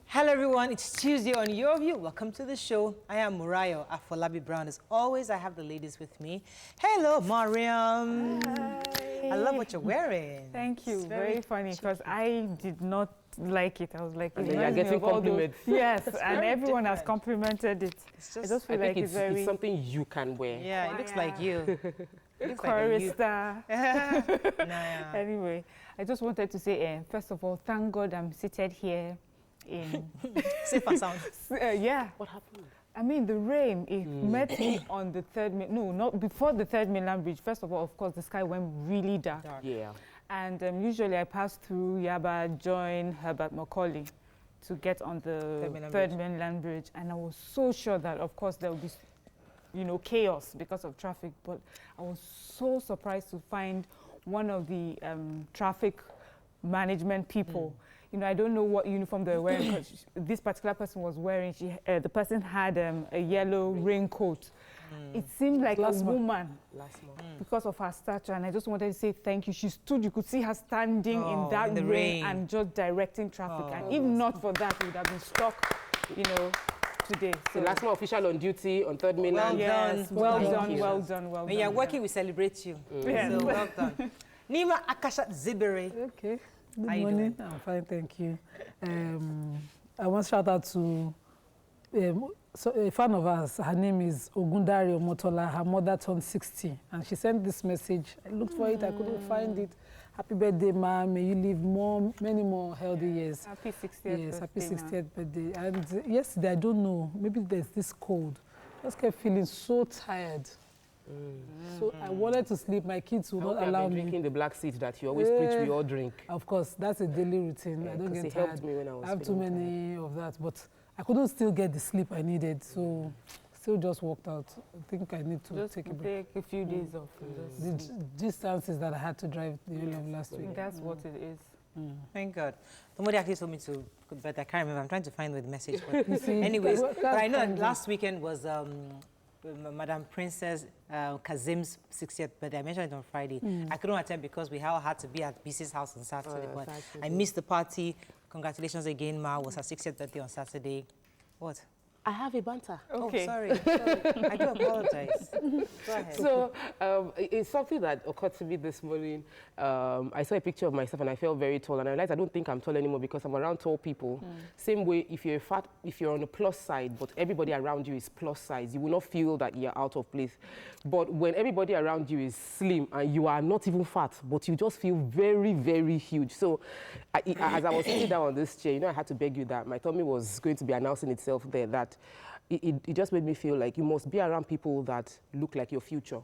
Hello everyone, it's Tuesday on Your View. Welcome to the show. I am Murayo Afolabi Brown. As always, I have the ladies with me. Hello, Mariam. Hi. I love what you're wearing. Thank you. Very funny because I did not like it. I was like, and you're getting compliments. Yes, and everyone has complimented it. It's just, I just feel like it's very... It's something you can wear. Yeah, it looks like you. Chorister. Nah. Anyway, I just wanted to say, first of all, thank God I'm seated here in... Safe and sound. Yeah. What happened? I mean, the rain, it met me on the not before the third mainland bridge. First of all, of course, the sky went really dark. Yeah. And usually I pass through Yaba, join Herbert Macaulay to get on the third mainland bridge. And I was so sure that, of course, there would be, chaos because of traffic. But I was so surprised to find one of the traffic management people. I don't know what uniform they were wearing because this particular person was wearing, the person had a yellow raincoat. It seemed like a woman because of her stature, and I just wanted to say thank you. She stood, you could see her standing in that rain and just directing traffic. And if not for that, we would have been stuck, today. So the last one official on duty on third mainland. Well done. When you're working, we celebrate you. So well done. Nima Akashat Zibere. Okay. Good morning. I'm fine, thank you. I want to shout out to a fan of ours. Her name is Ogundari Omotola. Her mother turned 60, and she sent this message. I looked for it, I couldn't find it. Happy birthday, ma. May you live many more healthy years. Happy 60th Yes, birthday, happy 60th birthday. And yesterday, I don't know, maybe there's this cold. I just kept feeling so tired. So I wanted to sleep. My kids would not allow me. Drinking the black seed that you always preach we all drink. Of course, that's a daily routine. I don't get tired. Helped me when I was have too many of that, but I couldn't still get the sleep I needed. So still just walked out. I think I need to just take a break. Take a few days off. The distances that I had to drive the whole of last week. That's what it is. Thank God. Somebody actually told me to, but I can't remember. I'm trying to find the message. But anyways, but I know that last weekend was Madam Princess Kazim's 60th birthday. I mentioned it on Friday. I couldn't attend because we all had to be at BC's house on Saturday. But I missed the party. Congratulations again, Ma. It was her 60th birthday on Saturday. What? I have a banter. Okay. Oh, sorry. I do apologize. Go ahead. So it's something that occurred to me this morning. I saw a picture of myself and I felt very tall, and I realized I don't think I'm tall anymore because I'm around tall people. Same way, if you're fat, if you're on the plus side, but everybody around you is plus size, you will not feel that you're out of place. But when everybody around you is slim and you are not even fat, but you just feel very, very huge. So as I was sitting down on this chair, I had to beg you that my tummy was going to be announcing itself there, that it just made me feel like you must be around people that look like your future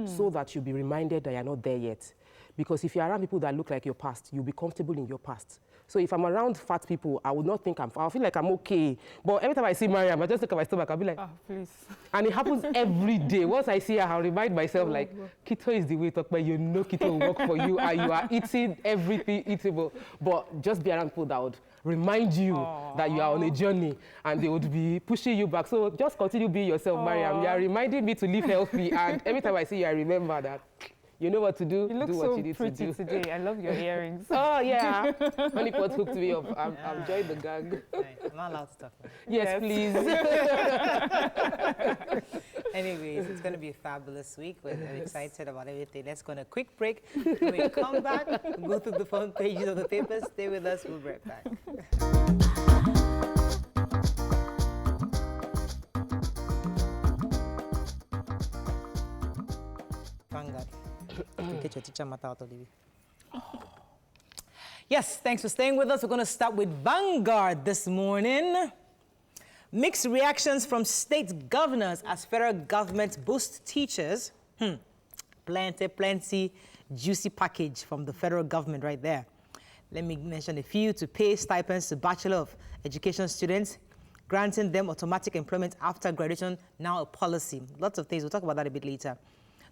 so that you'll be reminded that you're not there yet. Because if you're around people that look like your past, you'll be comfortable in your past. So if I'm around fat people, I would not think I'll feel like I'm okay. But every time I see Mariam, I just look at my stomach, I'll be like, oh, please. And it happens every day. Once I see her, I'll remind myself, like, keto is the way to talk, but keto will work for you, and you are eating everything eatable. But just be around people that would remind you that you are on a journey, and they would be pushing you back. So just continue being yourself, Mariam. You are reminding me to live healthy, and every time I see you, I remember that. You know what to do. You look do so what you need pretty to do. today. I love your earrings. Oh, yeah. Honeypot hooked me up. I'm enjoying the gag. I'm not allowed to talk now. Yes, please. Anyways, it's going to be a fabulous week. We're excited about everything. Let's go on a quick break. When we come back, we'll go through the front pages of the papers. Stay with us. We'll be right back. Vanguard. Get your teacher matter out of the way. Yes, thanks for staying with us. We're going to start with Vanguard this morning. Mixed reactions from state governors as federal government boosts teachers. Plenty juicy package from the federal government right there. Let me mention a few. To pay stipends to Bachelor of Education students, granting them automatic employment after graduation, now a policy. Lots of things. We'll talk about that a bit later.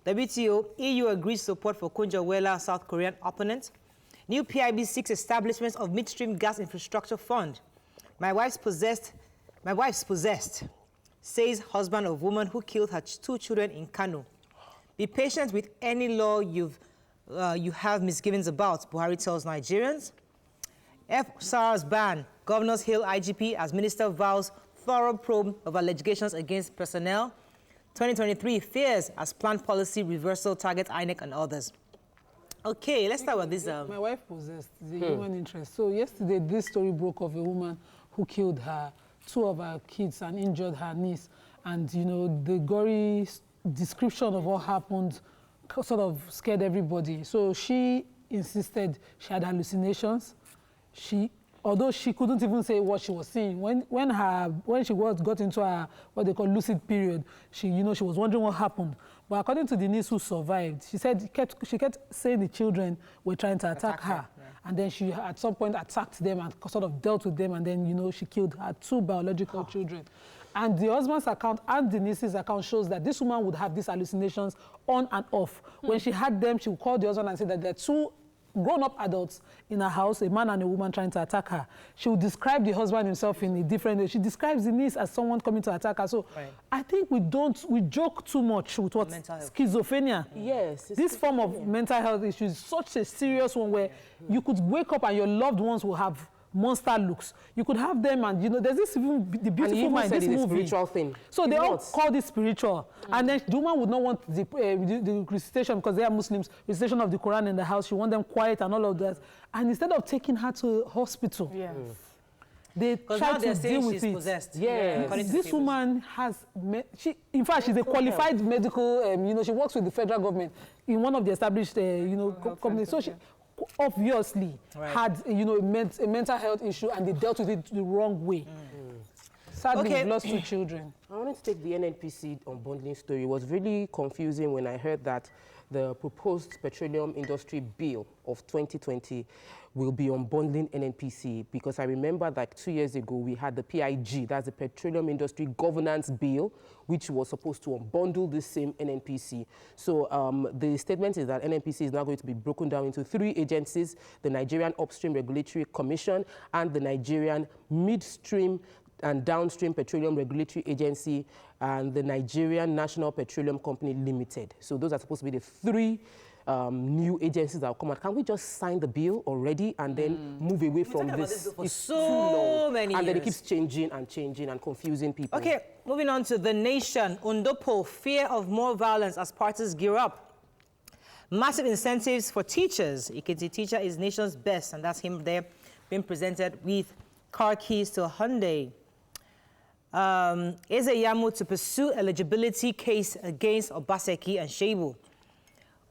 WTO, EU agrees support for Kunjawela, South Korean opponent. New PIB seeks establishment of midstream gas infrastructure fund. My wife's possessed, says husband of woman who killed her 2 children in Kano. Be patient with any law you have misgivings about, Buhari tells Nigerians. FSARS ban. Governors hail IGP as minister vows thorough probe of allegations against personnel. 2023 fears as planned policy reversal target INEC and others. Okay, let's start with this. My wife possessed the human interest. So yesterday, this story broke of a woman who killed two of her kids and injured her niece. And, you know, the gory description of what happened sort of scared everybody. So she insisted she had hallucinations. Although she couldn't even say what she was seeing, when she got into her what they call lucid period, she was wondering what happened. But according to the niece who survived, she said she kept saying the children were trying to attack her. Yeah. And then she at some point attacked them and sort of dealt with them, and then she killed her two biological children. And the husband's account and the niece's account shows that this woman would have these hallucinations on and off. When she had them, she would call the husband and say that there are two grown-up adults in her house, a man and a woman trying to attack her. She would describe the husband himself in a different way. She describes the niece as someone coming to attack her. So I think we joke too much with what schizophrenia. Yes. This form of mental health issue is such a serious one where you could wake up and your loved ones will have monster looks. You could have them, and there's this even the beautiful mind. This movie, spiritual thing. So they all call this spiritual, and then the woman would not want the recitation because they are Muslims. Recitation of the Quran in the house. She want them quiet and all of that. And instead of taking her to hospital, they try to deal with it. Possessed. Yes. This woman has. In fact, she's a qualified medical. She works with the federal government in one of the established companies. So she obviously had a mental health issue, and they dealt with it the wrong way. Sadly, we've lost two children. I wanted to take the NNPC unbundling story. It was really confusing when I heard that the proposed petroleum industry bill of 2020 will be unbundling NNPC, because I remember that 2 years ago we had the PIG, that's the Petroleum Industry Governance Bill, which was supposed to unbundle the same NNPC. So the statement is that NNPC is now going to be broken down into 3 agencies: the Nigerian Upstream Regulatory Commission and the Nigerian Midstream and Downstream Petroleum Regulatory Agency and the Nigerian National Petroleum Company Limited. So those are supposed to be the 3 new agencies that will come out. Can we just sign the bill already and then move away from this? For so many years. And then it keeps changing and confusing people. Okay, moving on to The Nation. Undopo, fear of more violence as parties gear up. Massive incentives for teachers. Ikiti teacher is nation's best, and that's him there being presented with car keys to a Hyundai. Ezeyamu to pursue eligibility case against Obaseki and Shebu.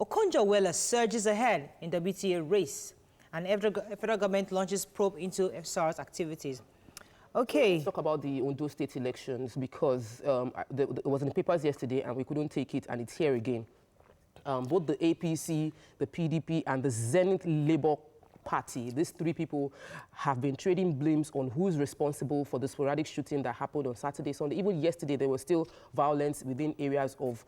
Okonjo-Iweala surges ahead in WTA race, and federal government launches probe into FSAR's activities. Okay. Let's talk about the Ondo state elections, because it was in the papers yesterday and we couldn't take it, and it's here again. Both the APC, the PDP, and the Zenith Labour Party, these 3 people have been trading blames on who's responsible for the sporadic shooting that happened on Saturday, Sunday. Even yesterday, there was still violence within areas of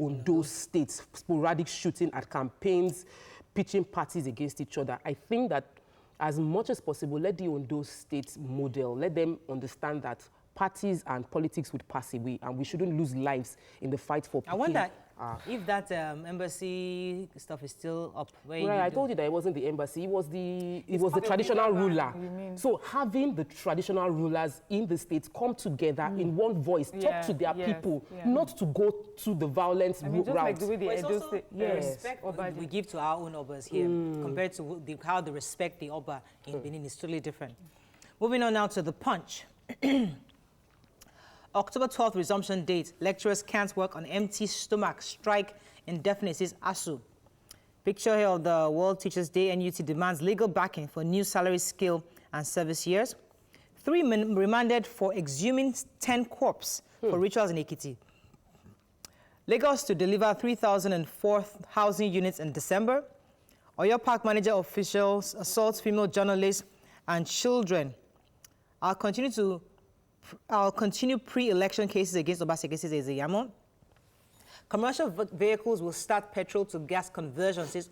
Ondo State, sporadic shooting at campaigns, pitching parties against each other. I think that as much as possible, let the Ondo State model, let them understand that parties and politics would pass away, and we shouldn't lose lives in the fight for peace. I wonder if that embassy stuff is still up. I told you that it wasn't the embassy, it was the traditional ruler. So having the traditional rulers in the states come together in one voice, talk to their people, not to go to the violence route. Like the way the Edo State, respect we give to our own Obas here compared to how they respect the Oba in Benin is totally different. Moving on now to The Punch. October 12th resumption date. Lecturers can't work on empty stomach. Strike indefinite, says ASU. Picture here of the World Teachers' Day. NUT demands legal backing for new salary scale and service years. 3 men remanded for exhuming 10 corpses for rituals in Ekiti. Lagos to deliver 3,004 housing units in December. Oyo Park manager officials assault female journalists and children. I'll continue pre-election cases against Obaseki, says Ezeyamu. Commercial vehicles will start petrol to gas conversion, says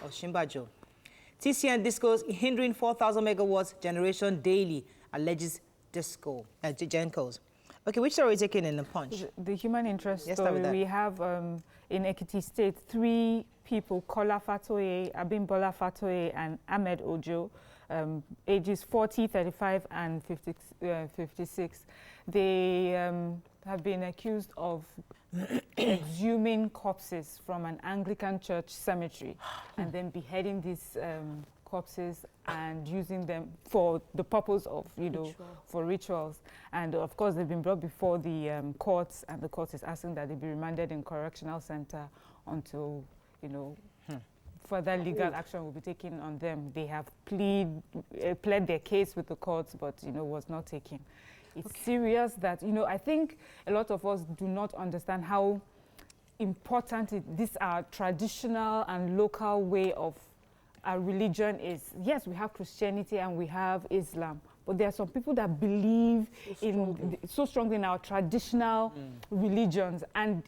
Oshimbajo. TCN Discos hindering 4,000 megawatts generation daily, alleges Gencos. Okay, which story are we taking in The Punch? The human interest story. We have in Ekiti State 3 people, Kola Fatoye, Abimbola Fatoye, and Ahmed Ojo. ages 40, 35, and 56. They have been accused of exhuming corpses from an Anglican church cemetery and then beheading these corpses and using them for the purpose of, for rituals. And of course, they've been brought before the courts, and the court is asking that they be remanded in correctional center until, further legal action will be taken on them. They have pled their case with the courts, but, was not taken. It's serious that, I think a lot of us do not understand how important this our traditional and local way of our religion is. Yes, we have Christianity and we have Islam, but there are some people that believe so strongly in our traditional religions and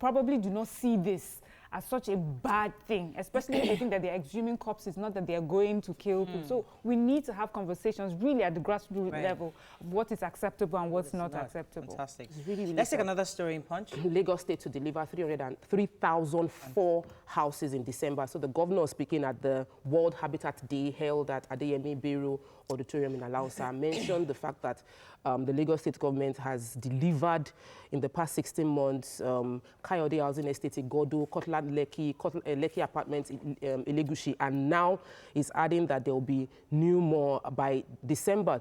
probably do not see this as such a bad thing, especially if they think that they're exhuming corpses, not that they're going to kill people. So we need to have conversations really at the grassroots level of what is acceptable and what's not acceptable. Fantastic. Really, really Let's take another story in Punch. Lagos State to deliver 3,004 houses in December. So the governor speaking at the World Habitat Day held at Adeyemi Biro Auditorium in Alausa mentioned the fact that the Lagos State government has delivered in the past 16 months Kayode Housing Estate, Igodo, Cortland Lekki Apartments, Elegushi, and now is adding that there will be more by December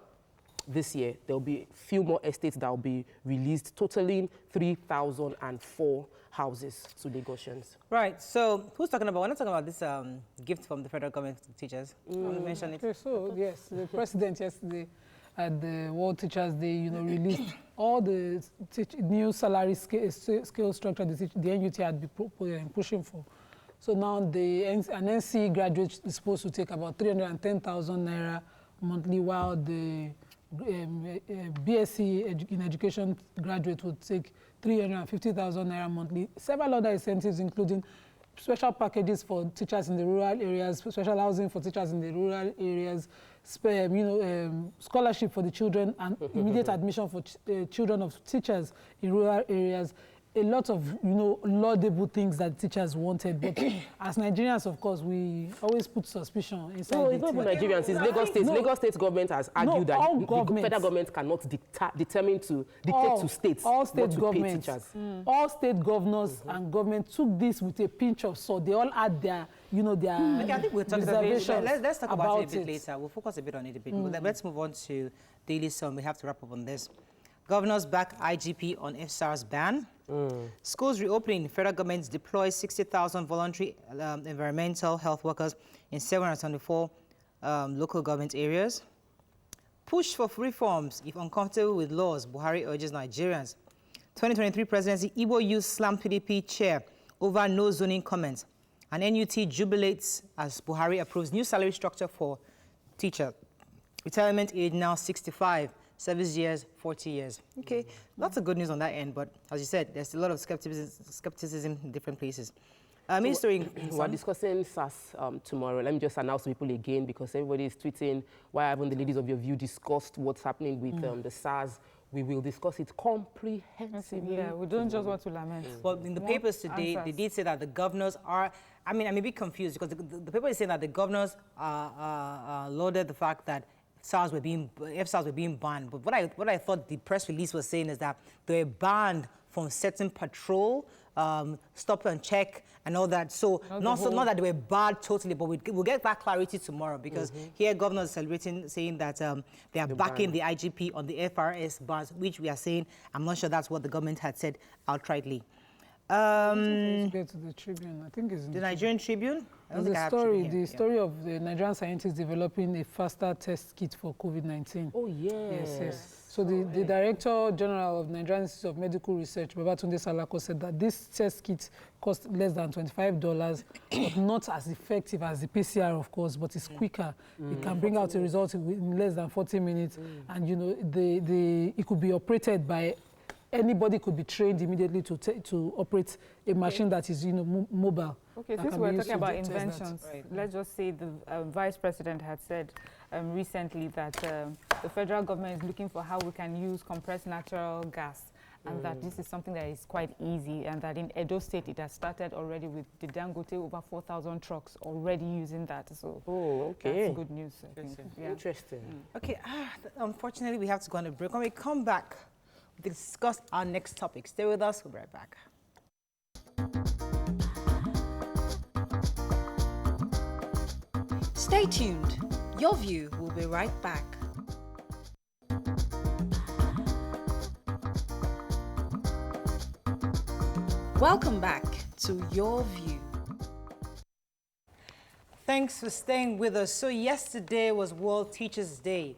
this year. There will be few more estates that will be released, totaling 3,004 houses to Lagosians. Right, so who's talking about, we're not talking about this gift from the federal government to teachers. I want to mention it. Okay, so yes, the president yesterday at the World Teachers Day, released all the new salary scale structure the NUT had been pushing for. So now an NC graduate is supposed to take about 310,000 naira monthly, while the BSc in education graduate would take 350,000 naira monthly. Several other incentives, including special packages for teachers in the rural areas, special housing for teachers in the rural areas, scholarship for the children, and immediate admission for children of teachers in rural areas. A lot of, laudable things that teachers wanted. But as Nigerians, of course, we always put suspicion inside. No, it's not even Nigerians. It's Lagos State. Lagos State government has argued that the federal government cannot dictate to states all state what to governments, pay teachers. All state governors and government took this with a pinch of salt. They all had their, their I think we'll talk let's talk about it a bit later. We'll focus a bit on it a bit. Let's move on to Daily Sun. We have to wrap up on this. Governors back IGP on FSAR's ban. Schools reopening. Federal government deploys 60,000 voluntary environmental health workers in 724 local government areas. Push for reforms. If uncomfortable with laws, Buhari urges Nigerians. 2023 presidency, Igbo youth slam PDP chair over no zoning comments. And NUT jubilates as Buhari approves new salary structure for teacher. Retirement age now 65. Service years, 40 years. Okay, lots of good news on that end, but as you said, there's a lot of skepticism in different places. We're discussing SAS tomorrow. Let me just announce to people again, because everybody is tweeting, why haven't the ladies of your view discussed what's happening with the SARS? We will discuss it comprehensively. Yeah, we don't just want to lament. Well, in the papers today, they did say that the governors are, I'm a bit confused, because the paper is saying that the governors lauded the fact that FSARs were being banned. But what I thought the press release was saying is that they were banned from certain patrol, stop and check, and all that. So not that they were banned totally, but we'll get that clarity tomorrow, because here governors celebrating, saying that they are backing the IGP on the FRS bans, which we are saying, I'm not sure that's what the government had said outrightly. Get to the Tribune. I think it's in the Nigerian Tribune. The story of the Nigerian scientists developing a faster test kit for COVID-19. Oh yes. Yes. So the Director General of Nigerian Institute of Medical Research, Babatunde Salako, said that this test kit costs less than $25, but not as effective as the PCR, of course, but it's quicker. It can bring out a result in less than 40 minutes, and it could be operated by. Anybody could be trained immediately to operate a machine that is, mobile. Okay, since we're talking about inventions, let's just say the Vice President had said recently that the federal government is looking for how we can use compressed natural gas and that this is something that is quite easy, and that in Edo State it has started already with the Dangote over 4,000 trucks already using that. So that's good news, I think. Yeah. Interesting. Okay, unfortunately we have to go on a break. When we come back, we'll discuss our next topic. Stay with us, we'll be right back. Stay tuned. Your View will be right back. Welcome back to Your View. Thanks for staying with us. So yesterday was World Teachers' Day,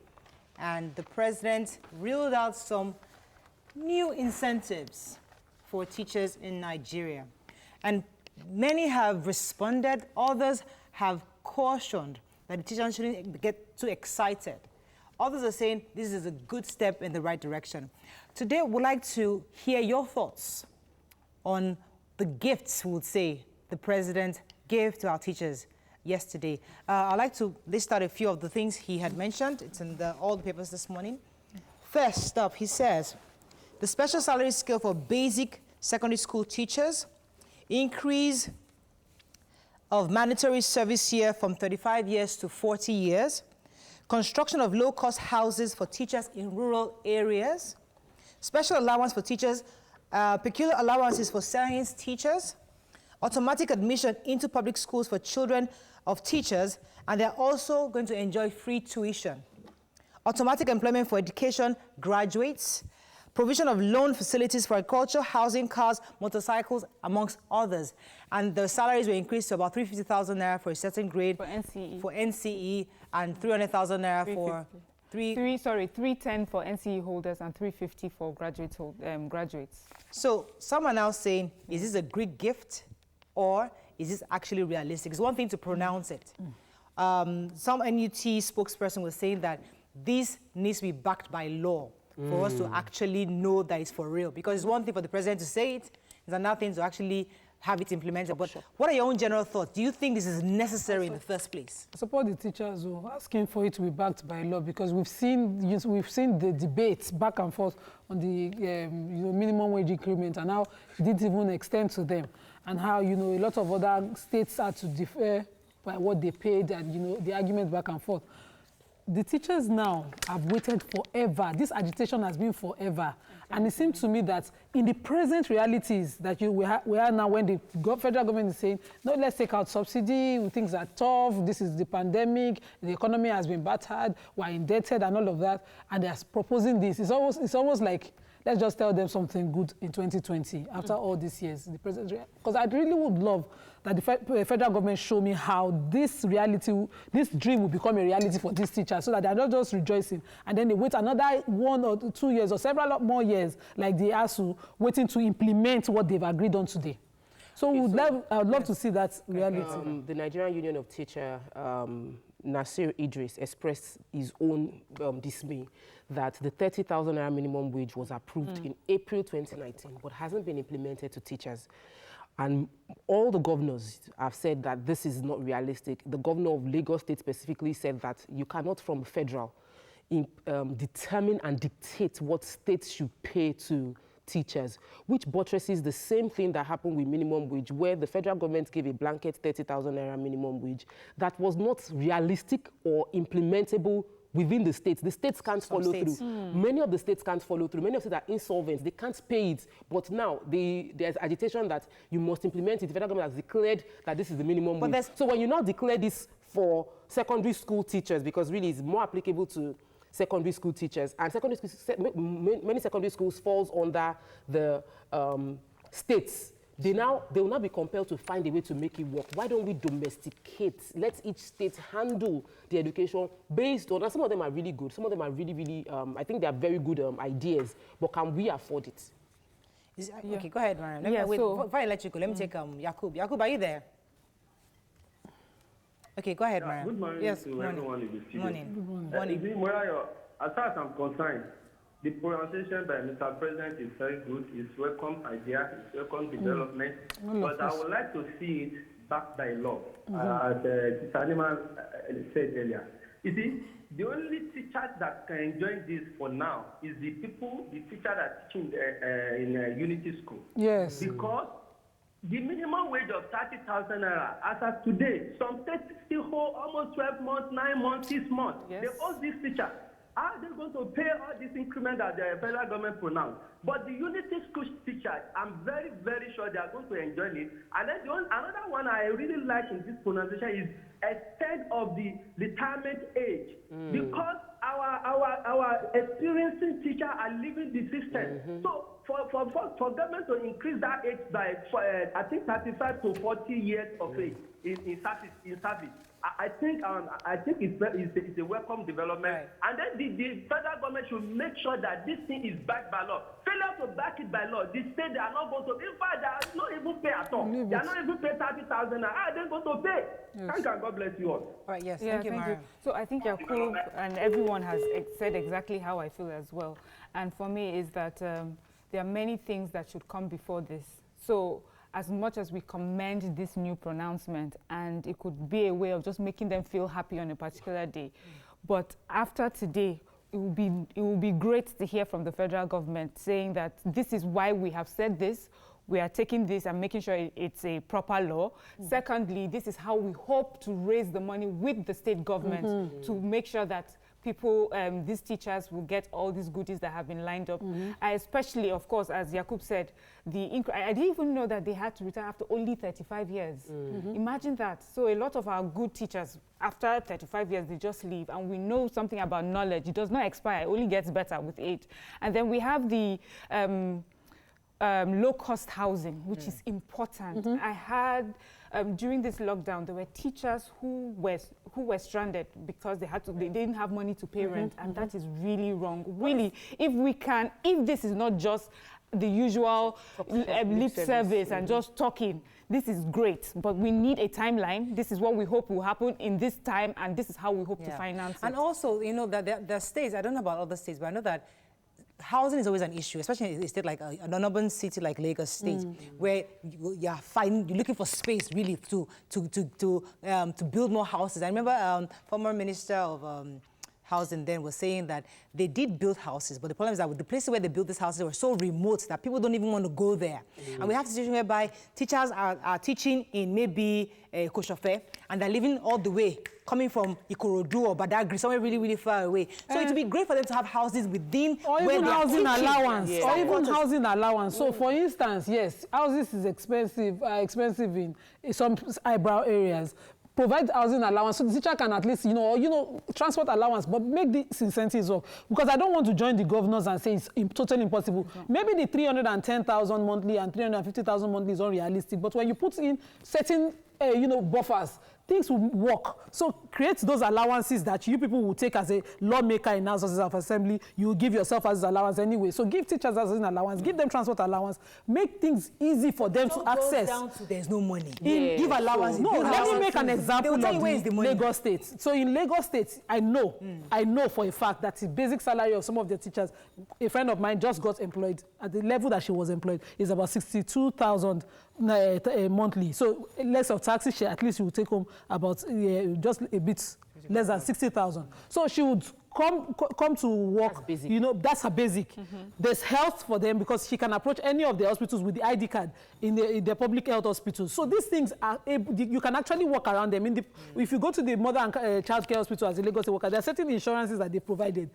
and the president reeled out some new incentives for teachers in Nigeria. And many have responded, others have cautioned that the teachers shouldn't get too excited. Others are saying this is a good step in the right direction. Today, we'd like to hear your thoughts on the gifts, we would say, the president gave to our teachers yesterday. I'd like to list out a few of the things he had mentioned. It's in all the papers this morning. First up, he says, the special salary scale for basic secondary school teachers, increase of mandatory service year from 35 years to 40 years, construction of low-cost houses for teachers in rural areas, special allowance for teachers, peculiar allowances for science teachers, automatic admission into public schools for children of teachers, and they're also going to enjoy free tuition, automatic employment for education graduates, provision of loan facilities for agriculture, housing, cars, motorcycles, amongst others. And the salaries were increased to about 350,000 naira for a certain grade. For NCE. For NCE, and 300,000 naira for 310 for NCE holders and 350 for graduates. So some are now saying, is this a Greek gift or is this actually realistic? It's one thing to pronounce it. Some NUT spokesperson was saying that this needs to be backed by law for us to actually know that it's for real. Because it's one thing for the president to say it, it's another thing to actually have it implemented. But what are your own general thoughts? Do you think this is necessary in the first place? I support the teachers who are asking for it to be backed by law, because we've seen the debates back and forth on the minimum wage increment, and how it didn't even extend to them, and how a lot of other states had to defer by what they paid, and the argument back and forth. The teachers now have waited forever. This agitation has been forever. And it seems to me that in the present realities that we are now, when the federal government is saying, no, let's take out subsidy, things are tough, this is the pandemic, the economy has been battered, we're indebted and all of that, and they're proposing this. It's almost like, let's just tell them something good in 2020 after all these years. The president, because I really would love that the federal government show me how this dream will become a reality for these teachers, so that they're not just rejoicing and then they wait another 1 or 2 years or several more years, like the ASU, waiting to implement what they've agreed on today. So I would love to see that reality. The Nigerian Union of Teachers, Nasir Idris, expressed his own dismay that the 30,000 naira minimum wage was approved in April 2019, but hasn't been implemented to teachers. And all the governors have said that this is not realistic. The governor of Lagos State specifically said that you cannot, from federal, determine and dictate what states should pay to teachers, which buttresses the same thing that happened with minimum wage, where the federal government gave a blanket 30,000 naira minimum wage that was not realistic or implementable within the states. The states can't follow through. Many of the states can't follow through. Many of the states are insolvent. They can't pay it. But now there's agitation that you must implement it. The federal government has declared that this is the minimum wage. So when you now declare this for secondary school teachers, because really it's more applicable to secondary school teachers, and many secondary schools falls under the states, they will now be compelled to find a way to make it work. Why don't we domesticate? Let each state handle the education based on, and some of them are really good. Some of them are really, really, I think they are very good ideas, but can we afford it? Okay, go ahead, Mariam. Before I let you go, let me take Yakub. Yakub, are you there? Okay, go ahead, Mariam. Good morning to everyone in the studio. Morning. As far as I'm concerned, the pronunciation by Mr. President is very good. It's welcome idea. It's welcome development. But I would like to see it backed by law, as Mr. Animal said earlier. You see, the only teachers that can enjoy this for now is the teacher that teach in Unity School. Yes. Because the minimum wage of 30,000 naira, as of today, some states still hold almost 12 months, 9 months, 6 months. Yes. They owe these teachers. Are they going to pay all this increment that the federal government pronounced? But the Unity School teachers, I'm very, very sure they are going to enjoy it. And then another one I really like in this pronunciation is extent of the retirement age. Because our experiencing teachers are leaving the system. So for government to increase that age by, I think, 35 to 40 years of age in service, I think it's a welcome development. Right. And then the federal government should make sure that this thing is backed by law. Failure to back it by law, they say they are not going to. In fact, they are not even pay at all. They are not even pay 30,000. How are they going to pay? Yes. Thank you, God bless you all. All right, yes, Yeah, thank you, Mariam. So I think Yakub and everyone has said exactly how I feel as well. And for me is that there are many things that should come before this. So as much as we commend this new pronouncement, and it could be a way of just making them feel happy on a particular day, but after today, it will be great to hear from the federal government saying that this is why we have said this. We are taking this and making sure it's a proper law. Secondly, this is how we hope to raise the money with the state government to make sure that people, these teachers will get all these goodies that have been lined up. I especially, of course, as Yakub said, I didn't even know that they had to retire after only 35 years. Imagine that. So a lot of our good teachers, after 35 years, they just leave. And we know something about knowledge. It does not expire. It only gets better with age. And then we have the low-cost housing, which is important. I had, during this lockdown, there were teachers who were stranded because they didn't have money to pay rent, and that is really wrong. Really, if this is not just the usual lip service and just talking, this is great, but we need a timeline. This is what we hope will happen in this time, and this is how we hope to finance it. And also, you know, that there are states, I don't know about other states, but I know that housing is always an issue, especially in a state like an urban city like Lagos State, where you're looking for space really to build more houses. I remember former Minister of Housing then was saying that they did build houses, but the problem is that with the places where they built these houses were so remote that people don't even want to go there. And we have a situation whereby teachers are teaching in maybe Koshofe, and they're living all the way, coming from Ikorodu or Badagry, somewhere really, really far away. So it would be great for them to have houses within or where even they are housing teaching. allowance, or even housing allowance. So, for instance, yes, houses is expensive in some eyebrow areas. Provide housing allowance so the teacher can at least, transport allowance, but make these incentives work. Because I don't want to join the governors and say it's totally impossible. Maybe the 310,000 monthly and 350,000 monthly is unrealistic, but when you put in certain, buffers, things will work. So create those allowances that you people will take as a lawmaker in Houses of Assembly. You will give yourself as allowance anyway. So give teachers as an allowance, give them transport allowance, make things easy for them to access. Down to there's no money. Give allowance. So, no, let me make an example of the Lagos State. So in Lagos State, I know for a fact that the basic salary of some of the teachers, a friend of mine just got employed at the level that she was employed, is about 62,000 monthly. So less of taxes, she at least she will take home about just a bit less than 60,000. So she would come to work. That's basic. That's her basic. There's health for them because she can approach any of the hospitals with the ID card in the public health hospitals. So these things are you can actually work around them. If you go to the mother and child care hospital as a Lagos worker, there are certain insurances that they provided.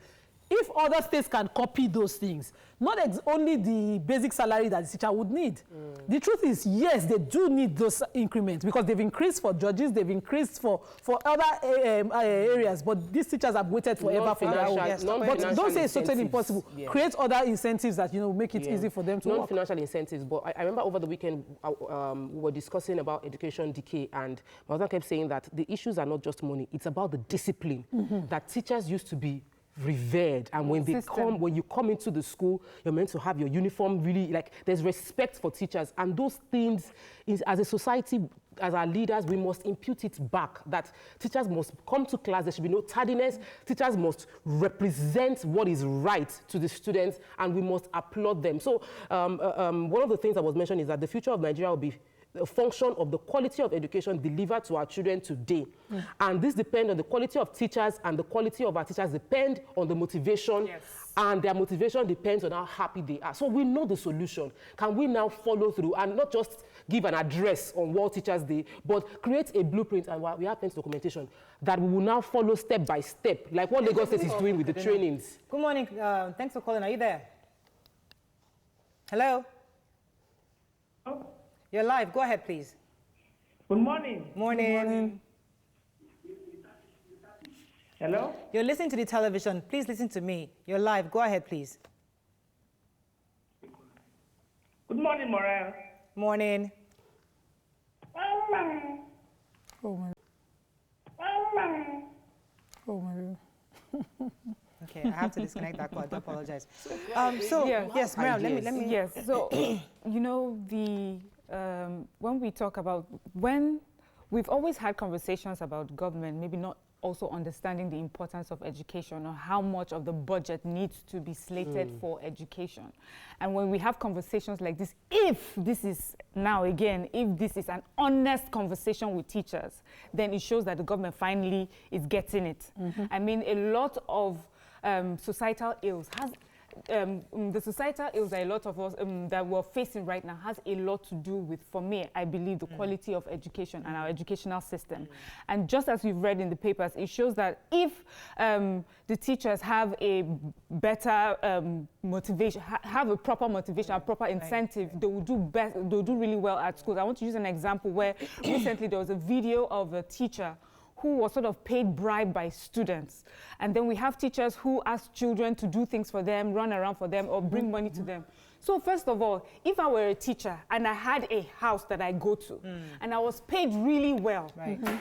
If other states can copy those things, not only the basic salary that the teacher would need. The truth is, yes, they do need those increments because they've increased for judges, they've increased for other areas, but these teachers have waited forever for that. But don't say it's totally impossible. Yes. Create other incentives that make it easy for them to work. Non-financial incentives, but I remember over the weekend we were discussing about education decay, and my husband kept saying that the issues are not just money, it's about the discipline that teachers used to be revered, and when you come into the school, you're meant to have your uniform really, like, there's respect for teachers, and those things as a society, as our leaders, we must impute it back, that teachers must come to class, there should be no tardiness, teachers must represent what is right to the students, and we must applaud them. So one of the things that was mentioned is that the future of Nigeria will be a function of the quality of education delivered to our children today. And this depends on the quality of teachers, and the quality of our teachers depend on the motivation. Yes. And their motivation depends on how happy they are. So we know the solution. Can we now follow through and not just give an address on World Teachers Day, but create a blueprint, and we have plenty of documentation that we will now follow step by step, like what Lagos State is doing with the trainings. Good morning. Thanks for calling. Are you there? Hello? Oh, You're live. Go ahead, please. good morning. Morning. Good morning. Hello? You're listening to the television. Please listen to me. You're live. Go ahead, please. Good morning, Morel. Morning. Oh my. Oh my. Okay, I have to disconnect that call. I do apologize. Yes, Mariam, let me. Yes, so, you know, when we talk about, when we've always had conversations about government, maybe not also understanding the importance of education or how much of the budget needs to be slated for education. And when we have conversations like this, if this is an honest conversation with teachers, then it shows that the government finally is getting it. I mean, a lot of societal ills the societal ills that a lot of us that we're facing right now has a lot to do with, for me, I believe, the quality of education and our educational system. And just as we've read in the papers, it shows that if the teachers have a better motivation, have a proper motivation, a proper incentive, they will do best. They'll do really well at schools. I want to use an example where recently there was a video of a teacher who was sort of paid bribe by students. And then we have teachers who ask children to do things for them, run around for them, or bring money to them. So first of all, if I were a teacher and I had a house that I go to, and I was paid really well,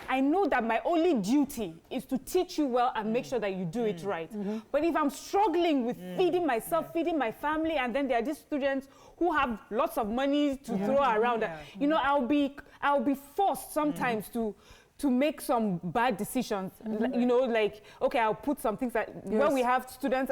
I know that my only duty is to teach you well and make sure that you do it right. But if I'm struggling with feeding myself, feeding my family, and then there are these students who have lots of money to throw around, you know, I'll be forced sometimes to make some bad decisions, you know, like, okay, I'll put some things that, when we have students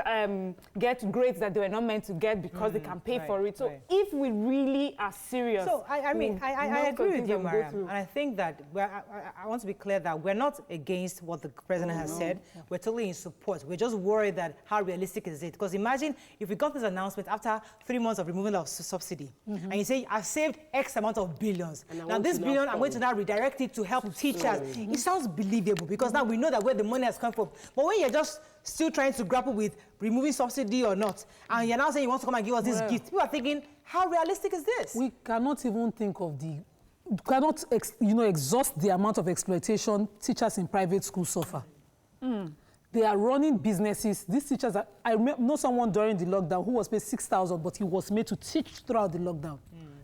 get grades that they were not meant to get because they can pay for it. So if we really are serious. So, I mean, I agree with you, Mariam. And I think that, I want to be clear that we're not against what the president has said. We're totally in support. We're just worried that how realistic is it? Because imagine if we got this announcement after 3 months of removal of subsidy, and you say, I've saved X amount of billions. Now this billion, I'm going to now redirect it to help teachers. It sounds believable because now we know that where the money has come from. But when you're just still trying to grapple with removing subsidy or not, and you're now saying you want to come and give us this gift, people are thinking, how realistic is this? We cannot even think of cannot exhaust the amount of exploitation teachers in private schools suffer. They are running businesses. These teachers I know someone during the lockdown who was paid 6,000, but he was made to teach throughout the lockdown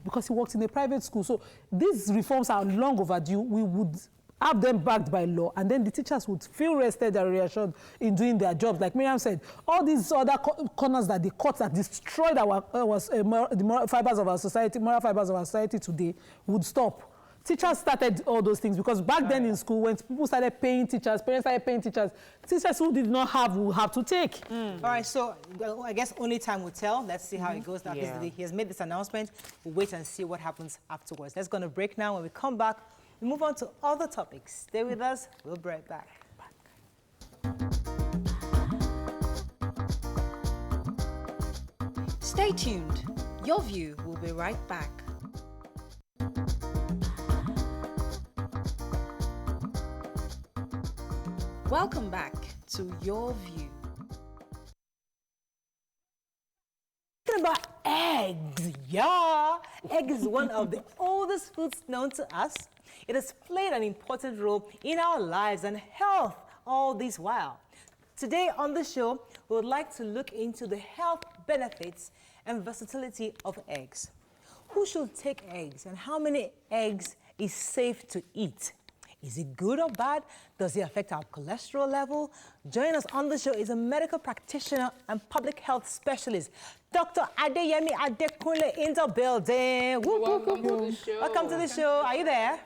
because he worked in a private school. So these reforms are long overdue. We would have them backed by law, and then the teachers would feel rested and reassured in doing their jobs. Like Miriam said, all these other corners that they cut that destroyed the moral fibers of our society today would stop. Teachers started all those things because back then in school, when people started paying teachers, parents started paying teachers who did not have will have to take. All right, so I guess only time will tell. Let's see how it goes. Now, he has made this announcement. We'll wait and see what happens afterwards. Let's go on a break now. When we come back, we move on to other topics. Stay with us. We'll be right back. Stay tuned. Your View will be right back. Welcome back to Your View. Talking about eggs, yeah. Egg is one of the oldest foods known to us. It has played an important role in our lives and health all this while. Today on the show, we would like to look into the health benefits and versatility of eggs. Who should take eggs and how many eggs is safe to eat? Is it good or bad? Does it affect our cholesterol level? Joining us on the show is a medical practitioner and public health specialist, Dr. Adeyemi Adekunle, in the building. Welcome to the show. Welcome to the show. Are you there?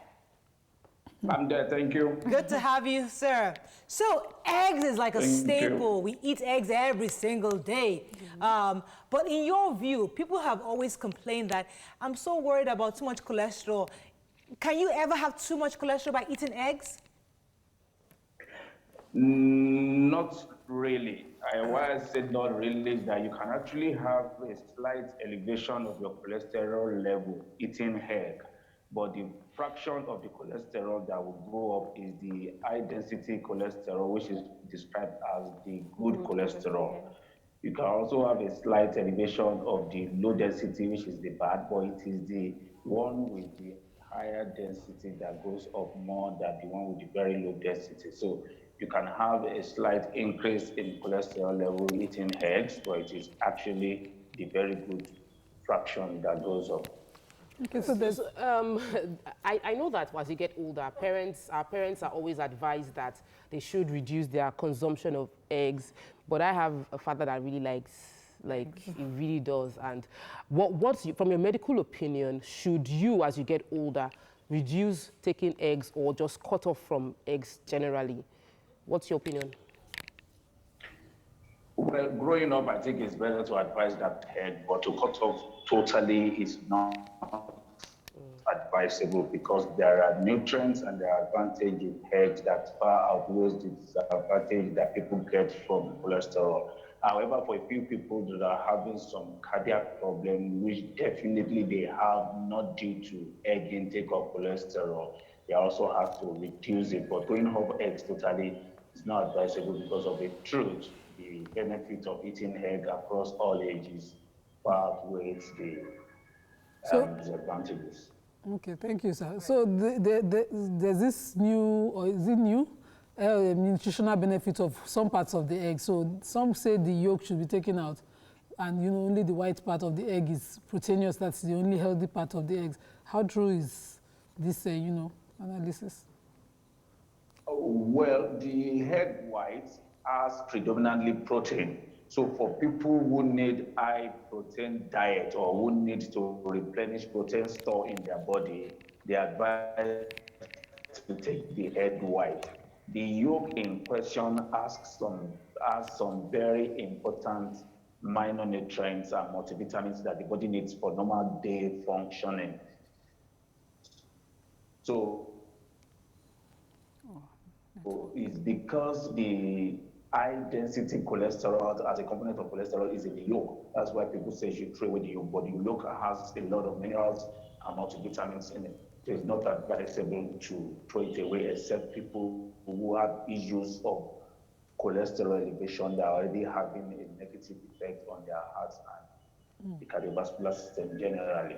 I'm there, thank you. Good to have you, sir. So eggs is like a staple. We eat eggs every single day. But in your view, people have always complained that I'm so worried about too much cholesterol. Can you ever have too much cholesterol by eating eggs? Not really. Why I said not really is that you can actually have a slight elevation of your cholesterol level eating egg, but the fraction of the cholesterol that will go up is the high density cholesterol, which is described as the good cholesterol. You can also have a slight elevation of the low density, which is the bad, but it is the one with the higher density that goes up more than the one with the very low density. So you can have a slight increase in cholesterol level eating eggs, but it is actually the very good fraction that goes up. Okay, so there's I know that as you get older, our parents are always advised that they should reduce their consumption of eggs. But I have a father that really likes, like he really does. And from your medical opinion, should you, as you get older, reduce taking eggs or just cut off from eggs generally? What's your opinion? Well, growing up, I think it's better to advise that egg, but to cut off totally is not advisable because there are nutrients and there are advantages in eggs that far outweighs the disadvantage that people get from cholesterol. However, for a few people that are having some cardiac problem, which definitely they have not due to egg intake of cholesterol, they also have to reduce it. But going off eggs totally is not advisable because of the truth. The benefit of eating egg across all ages far outweighs the disadvantages. okay, thank you, sir. So there's this new, or is it new, nutritional benefit of some parts of the egg. So some say the yolk should be taken out, and only the white part of the egg is proteinous. That's the only healthy part of the eggs. How true is this, analysis? Well, the egg white has predominantly protein. So for people who need high protein diet or who need to replenish protein store in their body, they advise to take the egg white. The yolk in question has some very important minor nutrients and multivitamins that the body needs for normal day functioning. So it's because the high density cholesterol as a component of cholesterol is in the yolk. That's why people say you should throw away the yolk, but the yolk has a lot of minerals and multivitamins in it. So it's not advisable to throw it away except people who have issues of cholesterol elevation that are already having a negative effect on their hearts and the cardiovascular system generally.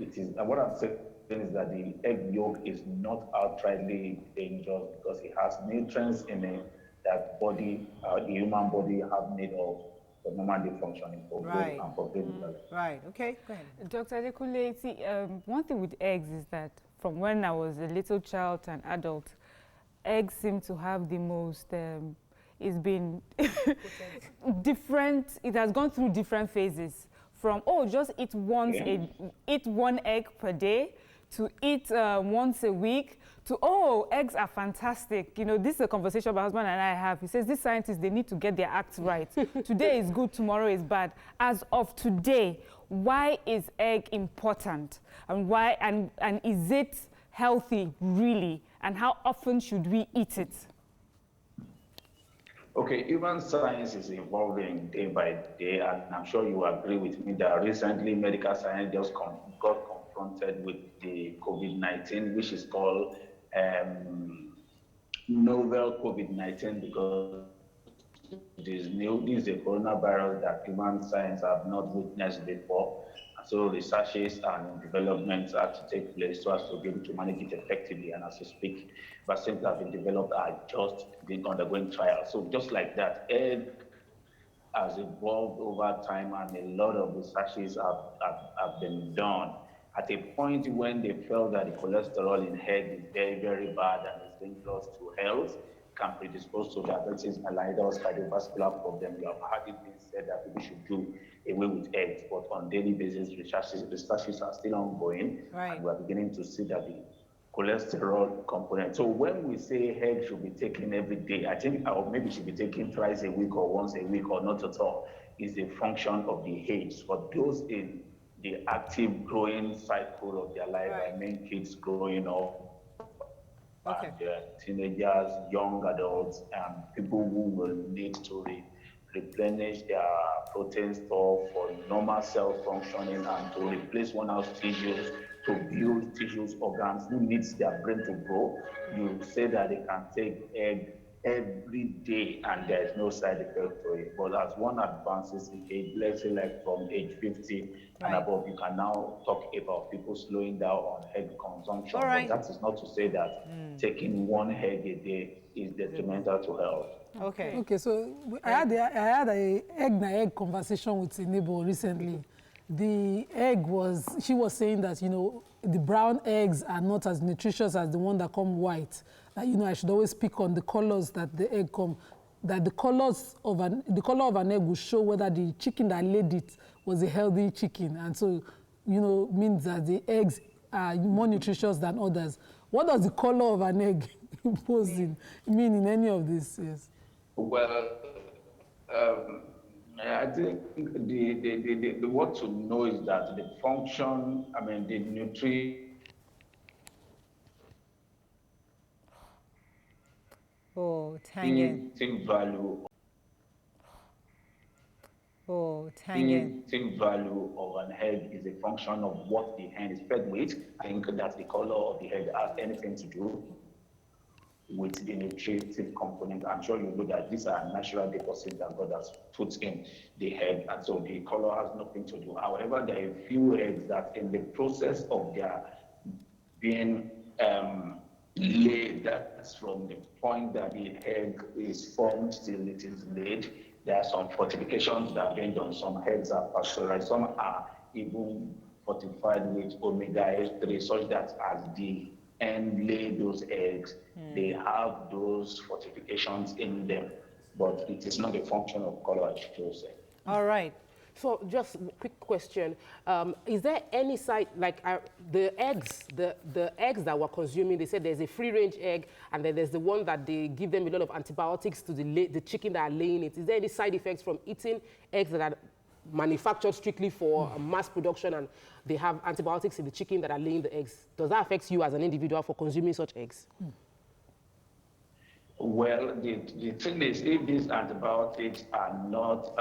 It is, and what I'm saying is that the egg yolk is not outrightly dangerous because it has nutrients in it that the human body have need of for normal functioning for growth and for brain development. Right, okay, go ahead. Dr. Adekunle, see, one thing with eggs is that from when I was a little child and adult, eggs seem to have the most, it's been different, it has gone through different phases. From, just eat eat one egg per day, to eat once a week, to, eggs are fantastic. This is a conversation my husband and I have. He says, these scientists, they need to get their act right. Today is good, tomorrow is bad. As of today, why is egg important? And why, and is it healthy, really? And how often should we eat it? Okay, human science is evolving day by day, and I'm sure you agree with me that recently medical science just got confronted with the COVID-19, which is called novel COVID-19 because this is a coronavirus that human science have not witnessed before. And so researches and developments have to take place so as to be able to manage it effectively. And as we speak, vaccines that have been developed are just been undergoing trials. So just like that, egg has evolved over time and a lot of researches have been done. At a point when they felt that the cholesterol in egg is very, very bad and is dangerous to health, can predispose to diabetes, mellitus, cardiovascular problem. You have heard it being said that people should do away with eggs, but on daily basis, researches are still ongoing, and we're beginning to see that the cholesterol component. So when we say egg should be taken every day, I think maybe should be taken twice a week or once a week or not at all, is a function of the age. For those in the active growing cycle of their life. I mean, kids growing up, and teenagers, young adults, and people who will need to replenish their protein store for normal cell functioning and to replace worn out tissues, to build tissues, organs, who needs their brain to grow. You say that they can take egg every day and there's no side effect to it. But as one advances in age, let's say like from age 50 and above, you can now talk about people slowing down on egg consumption. But that is not to say that taking one egg a day is detrimental to health. Okay, so I had a egg conversation with a neighbor recently. The egg she was saying that, you know, the brown eggs are not as nutritious as the one that come white. That, you know, I should always pick on the colors that the egg come, that the color of an egg will show whether the chicken that laid it was a healthy chicken. And so, you know, means that the eggs are more nutritious than others. What does the color of an egg mean in any of this? Yes. Well, I think the what to know is that the function, I mean, the nutrient. Oh, tangent. Value. Oh, tangent. Value of an egg is a function of what the hen is fed with. I think that the color of the egg has anything to do with the nutritive component. I'm sure you know that these are natural deposits that God has put in the egg, and so the color has nothing to do. However, there are a few eggs that in the process of their being laid, that's from the point that the egg is formed till it is laid, there are some fortifications that are being done. Some eggs are pasteurized, some are even fortified with omega-3, such that as the hen lay those eggs, they have those fortifications in them. But it is not a function of color, as you say. All right. So just a quick question. Is there any side, like the eggs that we're consuming, they said there's a free-range egg, and then there's the one that they give them a lot of antibiotics to the chicken that are laying it. Is there any side effects from eating eggs that are manufactured strictly for mass production and they have antibiotics in the chicken that are laying the eggs? Does that affect you as an individual for consuming such eggs? Well, the thing is, if these antibiotics are not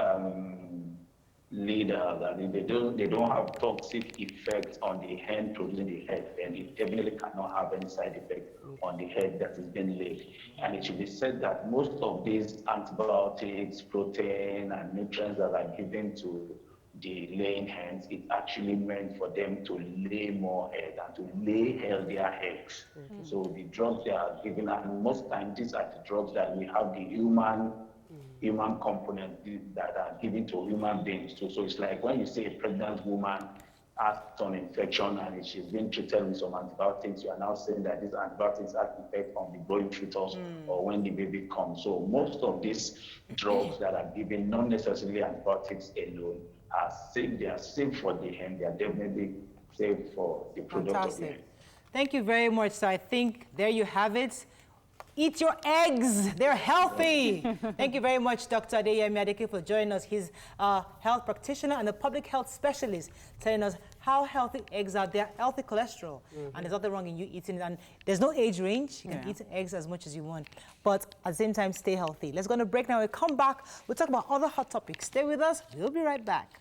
leaders, and they don't have toxic effects on the hen producing the egg, then it definitely cannot have any side effect on the egg that is being laid. And it should be said that most of these antibiotics, protein, and nutrients that are given to the laying hens, it's actually meant for them to lay more eggs and to lay healthier eggs. So the drugs they are given, and most times these are the drugs that we have the human component that are given to human beings too. So it's like when you say a pregnant woman has some infection and she's been treated with some antibiotics, you are now saying that these antibiotics have effect on the growing fetus or when the baby comes. So most of these drugs that are given, not necessarily antibiotics alone, are safe. They are safe for the hen. They are definitely safe for the product of the hen. Thank you very much. So I think there you have it. Eat your eggs. They're healthy. Thank you very much, Dr. Adeyemi Adeke, for joining us. He's a health practitioner and a public health specialist, telling us how healthy eggs are. They're healthy cholesterol, and there's nothing wrong in you eating it. And there's no age range. You can eat eggs as much as you want, but at the same time, stay healthy. Let's go on a break now. We'll come back. We'll talk about other hot topics. Stay with us. We'll be right back.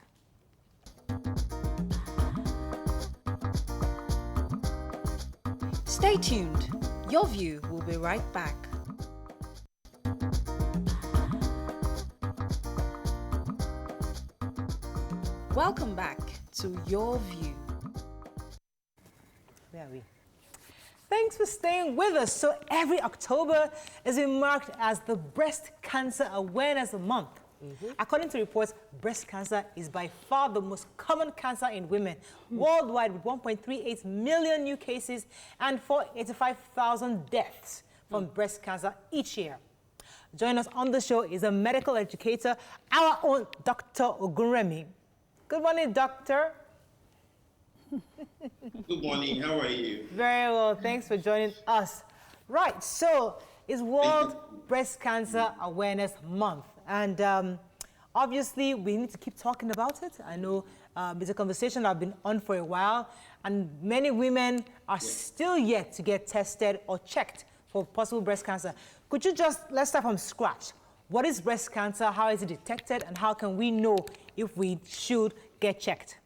Stay tuned. Your View will be right back. Welcome back to Your View. Where are we? Thanks for staying with us. So every October is being marked as the Breast Cancer Awareness Month. According to reports, breast cancer is by far the most common cancer in women worldwide, with 1.38 million new cases and 485,000 deaths from breast cancer each year. Joining us on the show is a medical educator, our own Dr. Ogunremi. Good morning, doctor. Good morning. How are you? Very well. Thanks for joining us. Right. So it's World Breast Cancer Awareness Month. And Obviously, we need to keep talking about it. I know it's a conversation I've been on for a while, and many women are still yet to get tested or checked for possible breast cancer. Could you let's start from scratch. What is breast cancer? How is it detected? And how can we know if we should get checked?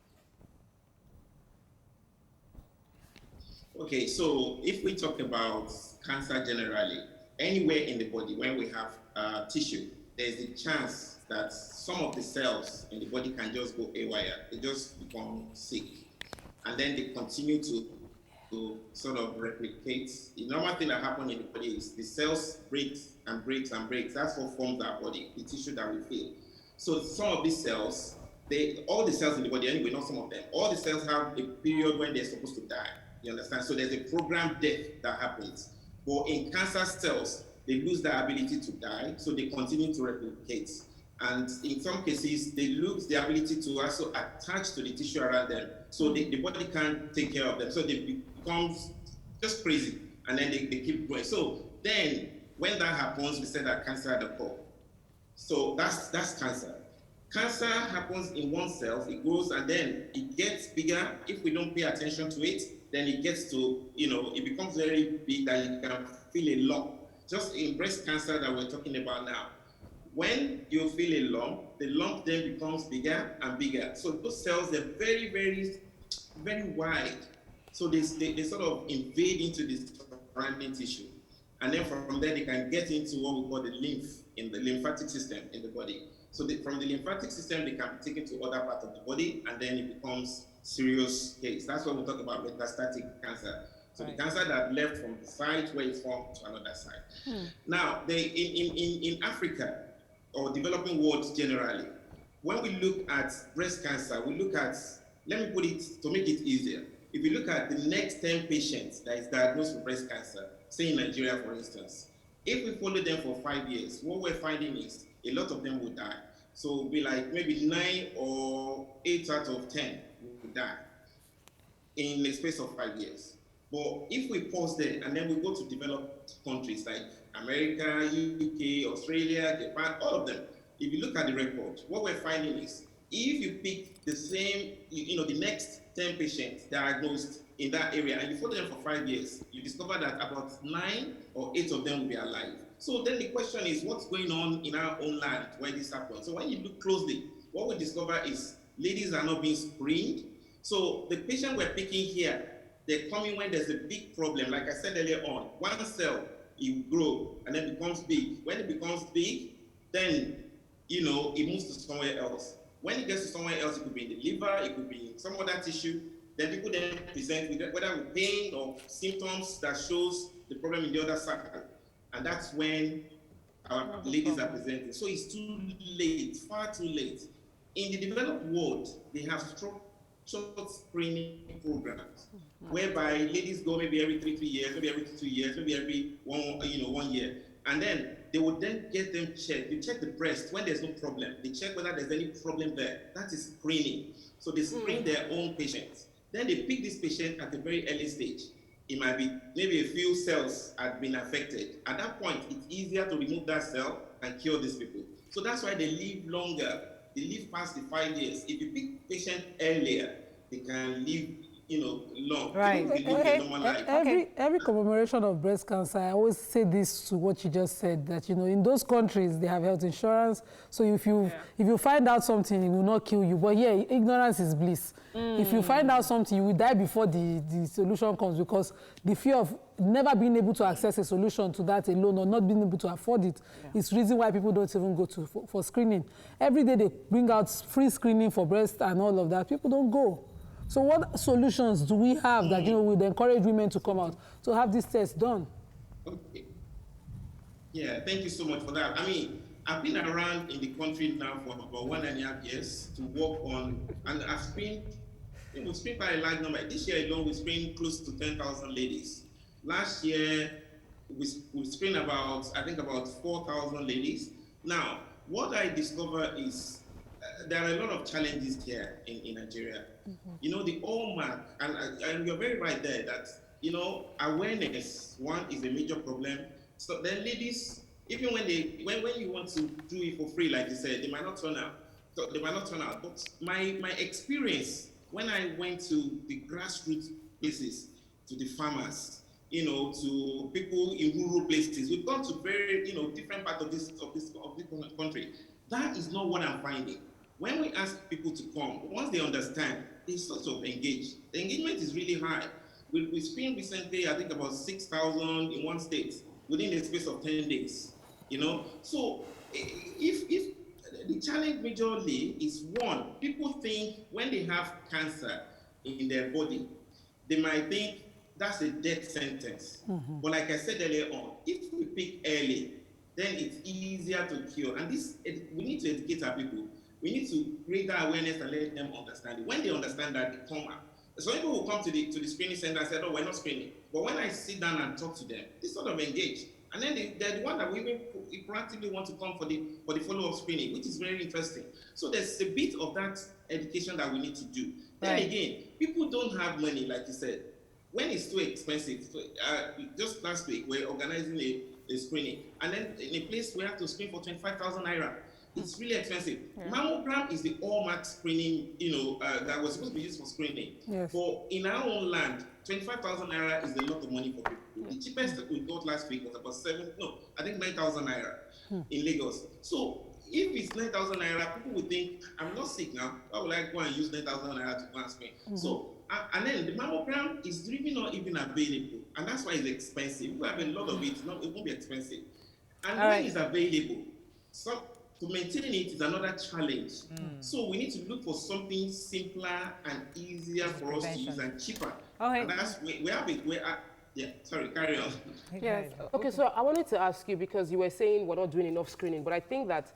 Okay, so if we talk about cancer generally, anywhere in the body, when we have tissue, there's a chance that some of the cells in the body can just go haywire. They just become sick. And then they continue to sort of replicate. The normal thing that happens in the body is the cells break and break and break. That's what forms our body, the tissue that we feel. So some of these cells, all the cells in the body, anyway, not some of them, all the cells have a period when they're supposed to die. You understand? So there's a programmed death that happens. But in cancer cells, they lose their ability to die, so they continue to replicate. And in some cases, they lose the ability to also attach to the tissue around them, so the body can't take care of them. So they become just crazy, and then they keep going. So then, when that happens, we say that cancer had occurred. So that's cancer. Cancer happens in one cell, it grows, and then it gets bigger. If we don't pay attention to it, then it gets to, it becomes very big that you can feel a lump. Just in breast cancer that we're talking about now, when you feel a lump, the lump then becomes bigger and bigger. So those cells, they're very, very, very wide. So they sort of invade into the surrounding tissue. And then from there, they can get into what we call the lymphatic system in the body. So from the lymphatic system, they can be taken to other parts of the body, and then it becomes serious case. That's what we talk about metastatic cancer. So the cancer that left from the site where it's formed to another site. Now, in Africa, or developing world generally, when we look at breast cancer, we look at, let me put it, to make it easier. If you look at the next 10 patients that is diagnosed with breast cancer, say in Nigeria, for instance, if we follow them for 5 years, what we're finding is a lot of them will die. So it'll be like maybe 9 or 8 out of 10 will die in the space of 5 years. But if we pause there and then we go to developed countries like America, UK, Australia, Japan, all of them, if you look at the record, what we're finding is if you pick the same, the next 10 patients diagnosed in that area and you follow them for 5 years, you discover that about 9 or 8 of them will be alive. So then the question is, what's going on in our own land where this happens? So when you look closely, what we discover is ladies are not being screened. So the patient we're picking here, they're coming when there's a big problem. Like I said earlier on, one cell, it grows and then becomes big. When it becomes big, then, it moves to somewhere else. When it gets to somewhere else, it could be in the liver, it could be in some other tissue. Then people then present with whether with pain or symptoms that shows the problem in the other side. And that's when our ladies are presenting. So it's too late, far too late. In the developed world, they have short screening programs whereby ladies go maybe every 3 years, maybe every 2 years, maybe every 1 year, and then they would then get them checked. They check the breast when there's no problem. They check whether there's any problem there. That is screening. So they screen their own patients. Then they pick this patient at a very early stage. It might be maybe a few cells have been affected. At that point, it's easier to remove that cell and cure these people. So that's why they live longer. They live past the 5 years. If you pick patient earlier, they can live, long. Right. They live a normal life. Every commemoration of breast cancer, I always say this to what you just said, that, in those countries, they have health insurance. So if you find out something, it will not kill you. But here, ignorance is bliss. If you find out something, you will die before the solution comes, because the fear of never being able to access a solution to that alone or not being able to afford it is the reason why people don't even go for screening. Every day they bring out free screening for breast and all of that. People don't go. So what solutions do we have that, would encourage women to come out to have this test done? Okay. Yeah, thank you so much for that. I mean, I've been around in the country now for about 1.5 years to work on, and I've screened, we screened quite a large number. This year alone, we screened close to 10,000 ladies. Last year, we screened about 4,000 ladies. Now, what I discovered is there are a lot of challenges here in Nigeria. The hallmark, and you're very right there that, awareness, one, is a major problem. So then ladies Even when you want to do it for free, like you said, they might not turn out. They might not turn out. But my experience when I went to the grassroots places, to the farmers, to people in rural places, we've gone to very different parts of this country. That is not what I'm finding. When we ask people to come, once they understand, they sort of engage. The engagement is really high. We screened recently, I think about 6,000 in one state within the space of 10 days. So if the challenge majorly is one, people think when they have cancer in their body, they might think that's a death sentence. Mm-hmm. But like I said earlier on, if we pick early, then it's easier to cure. And we need to educate our people. We need to create that awareness and let them understand it. When they understand that, they come out. Some people will come to the screening center and say, "Oh, we're not screening." But when I sit down and talk to them, they sort of engage. And then they're the one that we even proactively want to come for the follow-up screening, which is very interesting. So there's a bit of that education that we need to do. Then again, people don't have money, like you said. When it's too expensive, just last week, we're organizing a screening. And then in a place we have to screen for 25,000 naira. It's really expensive. Yeah. Mammogram is the all-mark screening, that was supposed to be used for screening. Yes. For in our own land, 25,000 naira is a lot of money for people. The cheapest that we got last week was about 9,000 naira in Lagos. So if it's 9,000 naira, people would think, I'm not sick now. Why would I go and use 9,000 naira to go and screen? Mm-hmm. So, and then the mammogram is really not even available. And that's why it's expensive. If we have a lot of it, it won't be expensive. And when it's available, to maintain it is another challenge. So we need to look for something simpler and easier for us to use and cheaper. Okay. And that's we have it. Yeah, sorry, carry on. Yes. Okay, so I wanted to ask you, because you were saying we're not doing enough screening, but I think that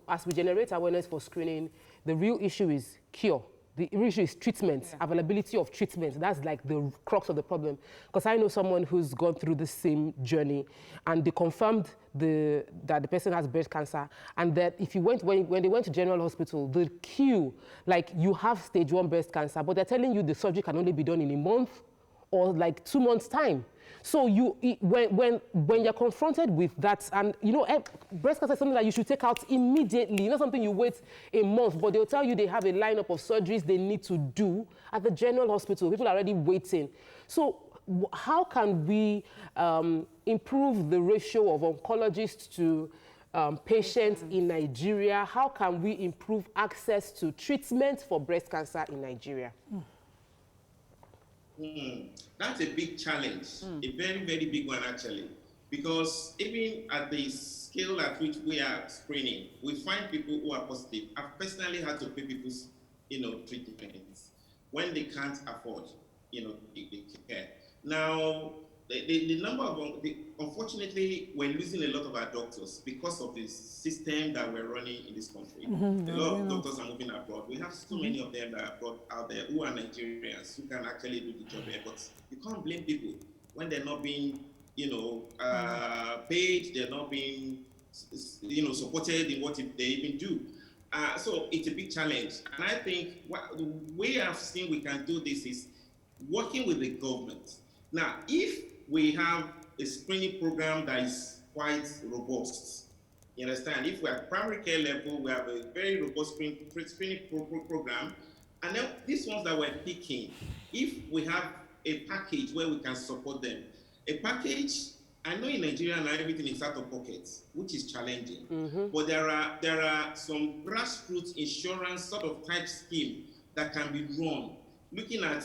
as we generate awareness for screening, the real issue is cure. The issue is treatment, availability of treatment. That's like the crux of the problem. Because I know someone who's gone through the same journey, and they confirmed that the person has breast cancer, and that if you when they went to general hospital, the queue, like you have stage 1 breast cancer, but they're telling you the surgery can only be done in a month or like 2 months' time. So when you're confronted with that, and breast cancer is something that you should take out immediately, not something you wait a month, but they'll tell you they have a lineup of surgeries they need to do at the general hospital. People are already waiting. So how can we improve the ratio of oncologists to patients in Nigeria? How can we improve access to treatment for breast cancer in Nigeria? That's a big challenge, a very, very big one actually, because even at the scale at which we are screening, we find people who are positive. I've personally had to pay people's, treatments when they can't afford, the care. Now, the number of, unfortunately, we're losing a lot of our doctors because of the system that we're running in this country. A lot of doctors are moving abroad. We have so many of them that are abroad out there who are Nigerians who can actually do the job here. But you can't blame people when they're not being, paid, they're not being, supported in what they even do. So it's a big challenge. And I think the way I've seen we can do this is working with the government. Now, if we have a screening program that is quite robust, you understand? If we're at primary care level, we have a very robust screening program. And then these ones that we're picking, if we have a package where we can support them, a package, I know in Nigeria now everything is out of pocket, which is challenging. But there are some grassroots insurance sort of type scheme that can be run, looking at,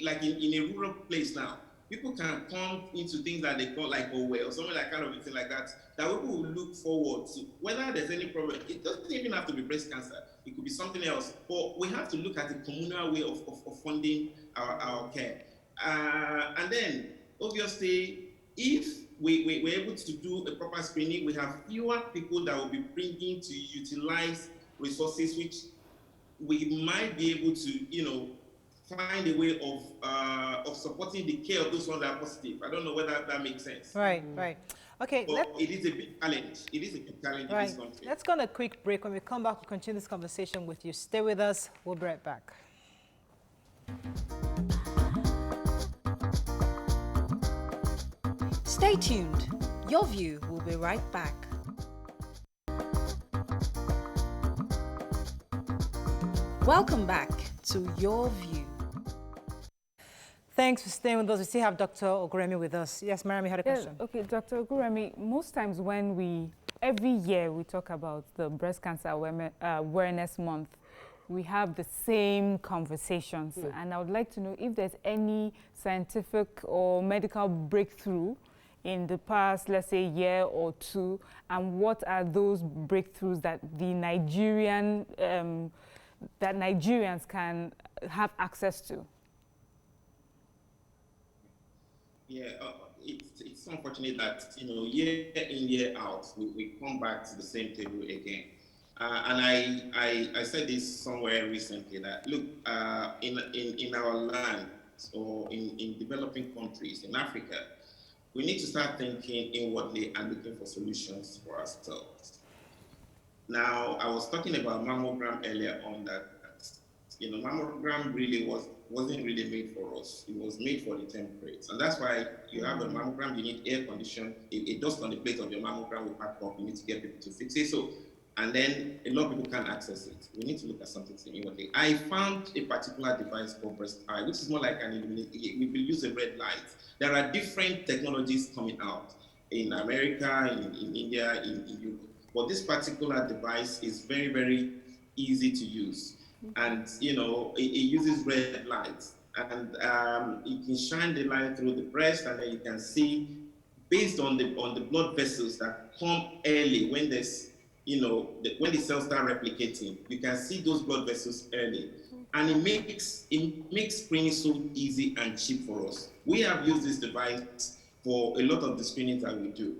like in a rural place now, people can come into things that they call like or something like kind of a thing like that people will look forward to. Whether there's any problem, it doesn't even have to be breast cancer. It could be something else. But we have to look at the communal way of funding our care. And then, obviously, if we're able to do a proper screening, we have fewer people that will be bringing to utilize resources, which we might be able to, find a way of supporting the care of those ones that are positive. I don't know whether that makes sense. Right. Okay. But it is a big challenge. It is a big challenge in this country. Let's go on a quick break. When we come back, we'll continue this conversation with you. Stay with us. We'll be right back. Stay tuned. Your View will be right back. Welcome back to Your View. Thanks for staying with us. We still have Dr. Oguremi with us. Yes, Mariam, you had a question. Okay, Dr. Oguremi, most times when every year we talk about the Breast Cancer Awareness Month, we have the same conversations. And I would like to know if there's any scientific or medical breakthrough in the past, let's say, year or two, and what are those breakthroughs that the Nigerians can have access to? Yeah, it's unfortunate that, year in, year out, we come back to the same table again. And I said this somewhere recently that, look, in our land or in developing countries, in Africa, we need to start thinking inwardly and looking for solutions for ourselves. Now, I was talking about mammogram earlier on that, mammogram really wasn't really made for us. It was made for the temperate. And that's why you have a mammogram, you need air condition. It dust on the plate of your mammogram will pack up. You need to get people to fix it. So, and then a lot of people can't access it. We need to look at something inwardly. I found a particular device called breast eye, which is more like an illuminator. We will use a red light. There are different technologies coming out in America, in India, in Europe. But this particular device is very, very easy to use. And, it uses red light. And you can shine the light through the breast, and then you can see, based on the blood vessels that come early when there's, when the cells start replicating, you can see those blood vessels early. And it makes screening so easy and cheap for us. We have used this device for a lot of the screenings that we do.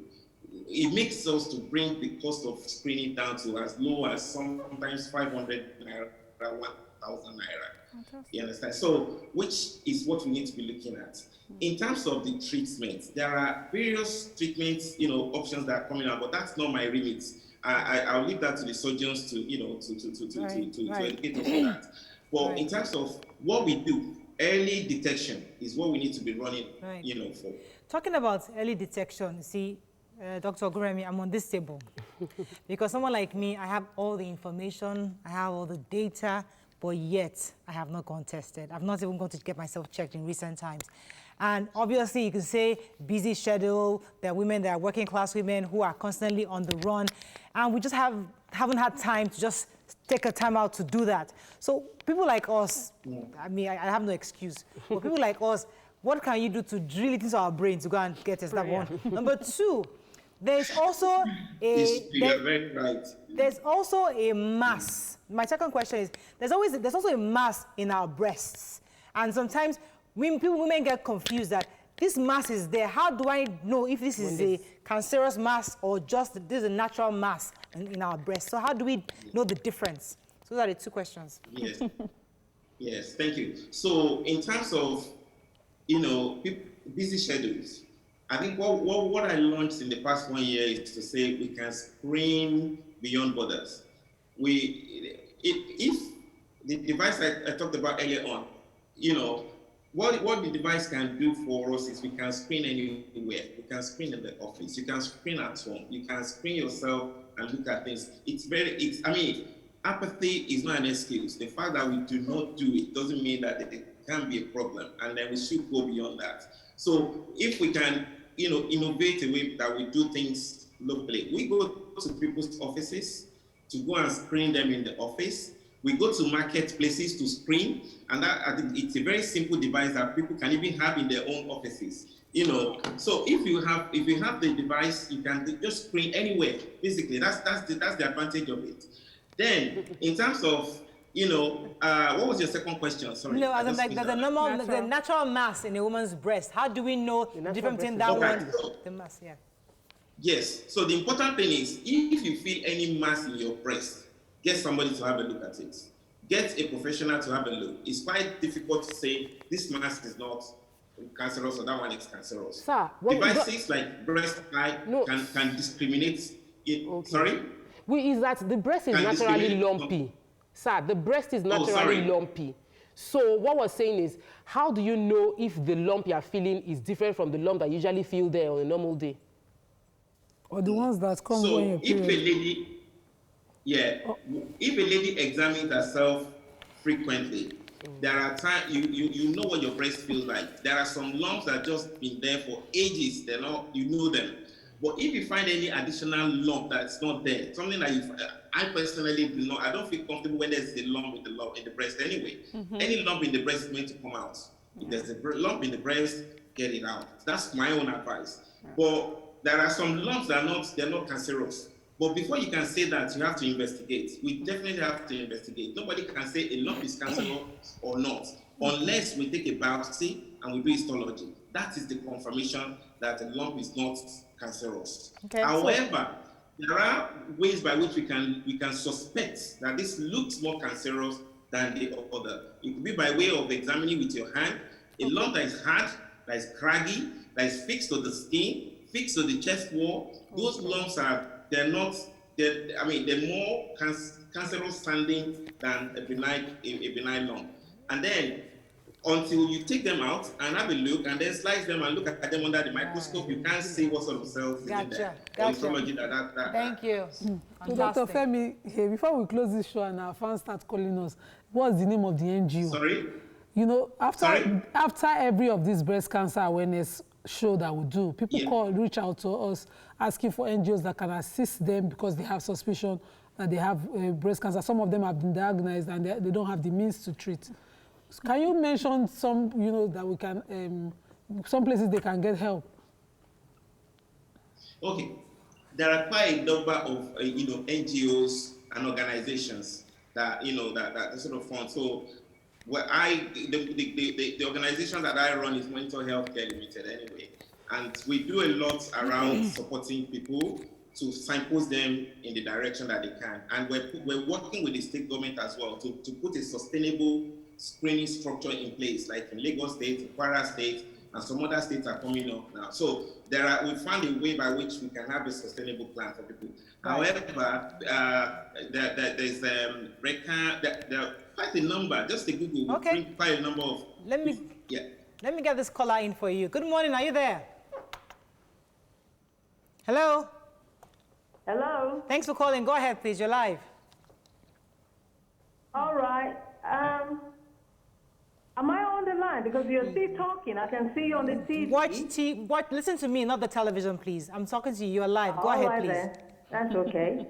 It makes us to bring the cost of screening down to as low as sometimes 500 naira, 1,000 naira. Fantastic. You understand? So, which is what we need to be looking at. In terms of the treatment, there are various treatments, options that are coming out, but that's not my remit. I'll leave that to the surgeons to educate us on that. But in terms of what we do, early detection is what we need to be running, for. Talking about early detection, see, Dr. Oguremi, I'm on this table. Because someone like me, I have all the information, I have all the data, but yet I have not gone tested. I've not even gone to get myself checked in recent times. And obviously, you can say busy schedule. There are women, there are working class women who are constantly on the run. And we just haven't had time to just take a time out to do that. So people like us, I mean, I have no excuse. But people like us, what can you do to drill it into our brain to go and get us? That one. Number two, there's also there's also a mass. My second question is, there's also a mass in our breasts. And sometimes women get confused that this mass is there. How do I know if this is a cancerous mass or just this is a natural mass in our breast? So how do we know the difference? So those are the two questions. Yes. Yes, thank you. So in terms of, busy schedules, I think what I launched in the past 1 year is to say we can screen beyond borders. If the device I talked about earlier on, what the device can do for us is we can screen anywhere. We can screen in the office. You can screen at home. You can screen yourself and look at things. Apathy is not an excuse. The fact that we do not do it doesn't mean that it can be a problem, and then we should go beyond that. So if we can, innovate a way that we do things locally, we go to people's offices to go and screen them in the office. We go to marketplaces to screen, and that, I think it's a very simple device that people can even have in their own offices. So if you have the device, you can just screen anywhere. Basically, that's the advantage of it. Then, in terms of what was your second question? Sorry. No, the natural mass in a woman's breast. How do we know the difference between that one, the mass? Yeah. Yes. So the important thing is, if you feel any mass in your breast, get somebody to have a look at it. Get a professional to have a look. It's quite difficult to say this mass is not cancerous or that one is cancerous. Sir, devices like breast eye can discriminate. Sorry? Is that the breast is naturally lumpy. Sir, the breast is naturally lumpy. So what we're saying is, how do you know if the lump you're feeling is different from the lump that you usually feel there on a normal day? Or the ones that come So when you're if a lady, if a lady examines herself frequently, there are times you know what your breast feels like. There are some lumps that just been there for ages. They're not, you know them. But if you find any additional lump that's not there, something that I personally do not, I don't feel comfortable when there's a lump in the breast anyway. Any lump in the breast is meant to come out. If there's a lump in the breast, get it out. That's my own advice. But there are some lumps that they're not cancerous. But before you can say that, you have to investigate. We definitely have to investigate. Nobody can say a lump is cancerous or not, unless we take a biopsy and we do histology. That is the confirmation that a lump is not cancerous. Okay, however, there are ways by which we can suspect that this looks more cancerous than the other. It could be by way of examining with your hand a lump that is hard, that is craggy, that is fixed to the skin, fixed to the chest wall. Those lumps they're more cancerous sounding than a benign lump. And then until you take them out and have a look and then slice them and look at them under the microscope, you can't see what sort of cells is in there. Thank you. So Dr. Femi, here, before we close this show and our fans start calling us, what's the name of the NGO? Sorry? You know, after every of these breast cancer awareness show that we do, people reach out to us asking for NGOs that can assist them because they have suspicion that they have breast cancer. Some of them have been diagnosed and they don't have the means to treat. So can you mention some, you know, that we can, some places they can get help? Okay, there are quite a number of NGOs and organizations that that sort of fund. So, the organization that I run is Monitor Healthcare Limited anyway, and we do a lot around supporting people to signpost them in the direction that they can, and we're working with the state government as well to put a sustainable screening structure in place, like in Lagos State, Kwara State, and some other states are coming up now. So we found a way by which we can have a sustainable plan for people. Right. However, there's there are quite a number. Just a Google will bring quite a number of. Let me get this caller in for you. Good morning. Are you there? Hello. Hello. Thanks for calling. Go ahead, please. You're live. All right. Am I on the line? Because you're still talking. I can see you on the TV. Listen to me, not the television, please. I'm talking to you. You're live. Go ahead, please. Then. That's okay.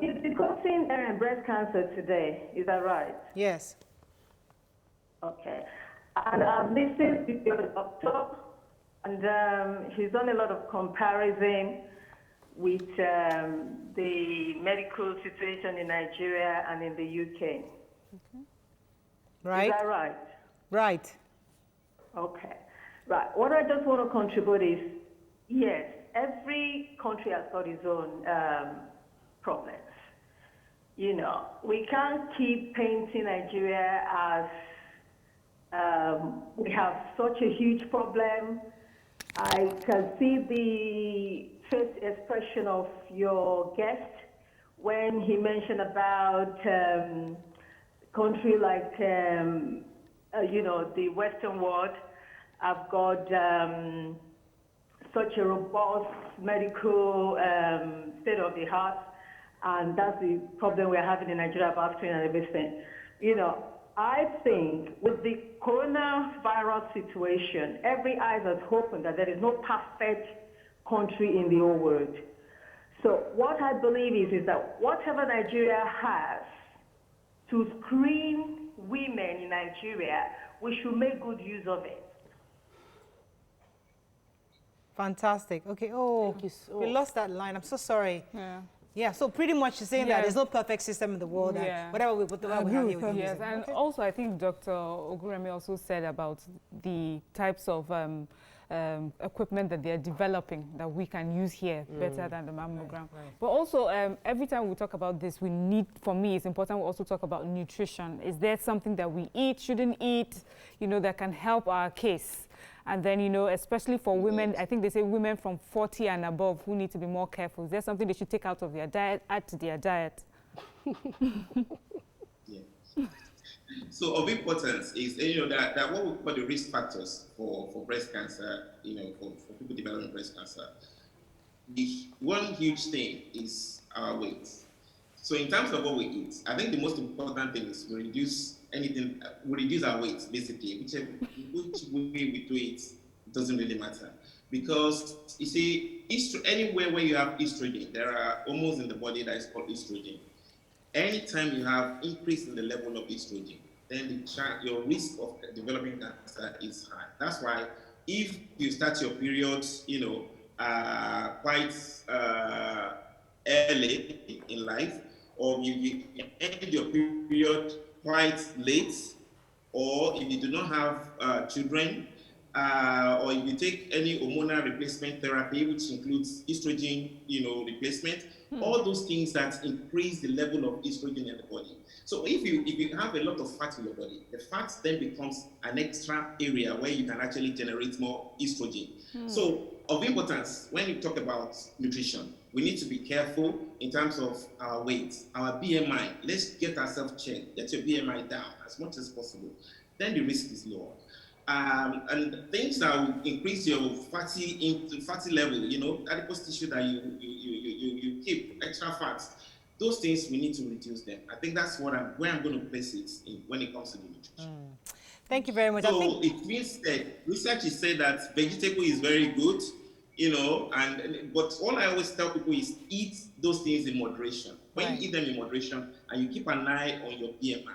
You're discussing breast cancer today. Is that right? Yes. Okay. And I've listened to your doctor, and he's done a lot of comparison with the medical situation in Nigeria and in the UK. Okay. Right. Is that right? Right. Okay. Right. What I just want to contribute is, yes, every country has got its own problems. You know, we can't keep painting Nigeria as we have such a huge problem. I can see the first expression of your guest when he mentioned about country like, the Western world have got such a robust medical state of the art, and that's the problem we're having in Nigeria about screening and everything. You know, I think with the coronavirus situation, every eyes is open that there is no perfect country in the whole world. So what I believe is that whatever Nigeria has to screen women in Nigeria, we should make good use of it. Fantastic. Okay. Oh, we lost that line. I'm so sorry. Yeah. So pretty much you're saying that there's no perfect system in the world. Whatever we have here. Yes, and also I think Dr. Oguremi also said about the types of equipment that they're developing that we can use here better than the mammogram. Right. But also, every time we talk about this, for me, it's important we also talk about nutrition. Is there something that we eat, shouldn't eat, that can help our case? And then, especially for women, I think they say women from 40 and above who need to be more careful. Is there something they should take out of their diet, add to their diet? So of importance is, that what we call the risk factors for breast cancer, for people developing breast cancer. The one huge thing is our weight. So in terms of what we eat, I think the most important thing is we reduce our weight, basically. Which way we do it doesn't really matter. Because you see, anywhere where you have estrogen, there are hormones in the body that is called estrogen. Anytime you have increase in the level of estrogen, then your risk of developing cancer is high. That's why if you start your period, quite early in life, or you end your period quite late, or if you do not have children, or if you take any hormonal replacement therapy, which includes estrogen, replacement, all those things that increase the level of estrogen in the body. So if you have a lot of fat in your body, the fat then becomes an extra area where you can actually generate more estrogen. So of importance, when you talk about nutrition, we need to be careful in terms of our weight, our BMI. Let's get ourselves checked, get your BMI down as much as possible. Then the risk is lower. And things that will increase your fatty level, adipose tissue that you keep, extra fats, those things we need to reduce them. I think that's where I'm going to place it when it comes to the nutrition. Thank you very much. So it means that research is saying that vegetable is very good, but all I always tell people is eat those things in moderation. When you eat them in moderation and you keep an eye on your BMI,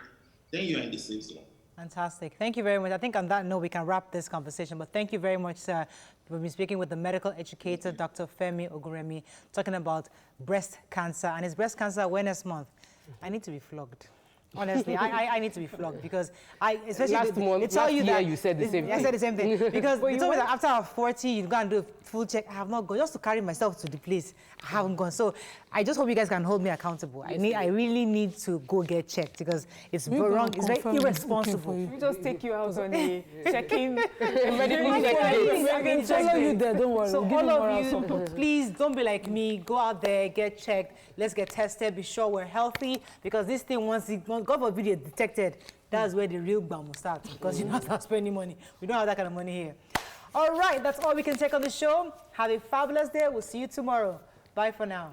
then you're in the safe zone. Fantastic. Thank you very much. I think on that note, we can wrap this conversation. But thank you very much, sir. We've been speaking with the medical educator, Dr. Femi Oguremi, talking about breast cancer. And it's Breast Cancer Awareness Month. I need to be flogged. Honestly, I need to be flogged because especially last year you said the same thing. I said the same thing because they told me that after 40, you go and do a full check. I have not gone just to carry myself to the place. I haven't gone. So I just hope you guys can hold me accountable. I really need to go get checked because it's wrong. It's very irresponsible. We just take you out on a check-in. Follow you there. Don't worry. So all of you, please don't be like me. Go out there, get checked. Let's get tested. Be sure we're healthy because this thing God forbid you're detected, that's where the real bam will start because you don't have to spend any money. We don't have that kind of money here. All right, that's all we can take on the show. Have a fabulous day. We'll see you tomorrow. Bye for now.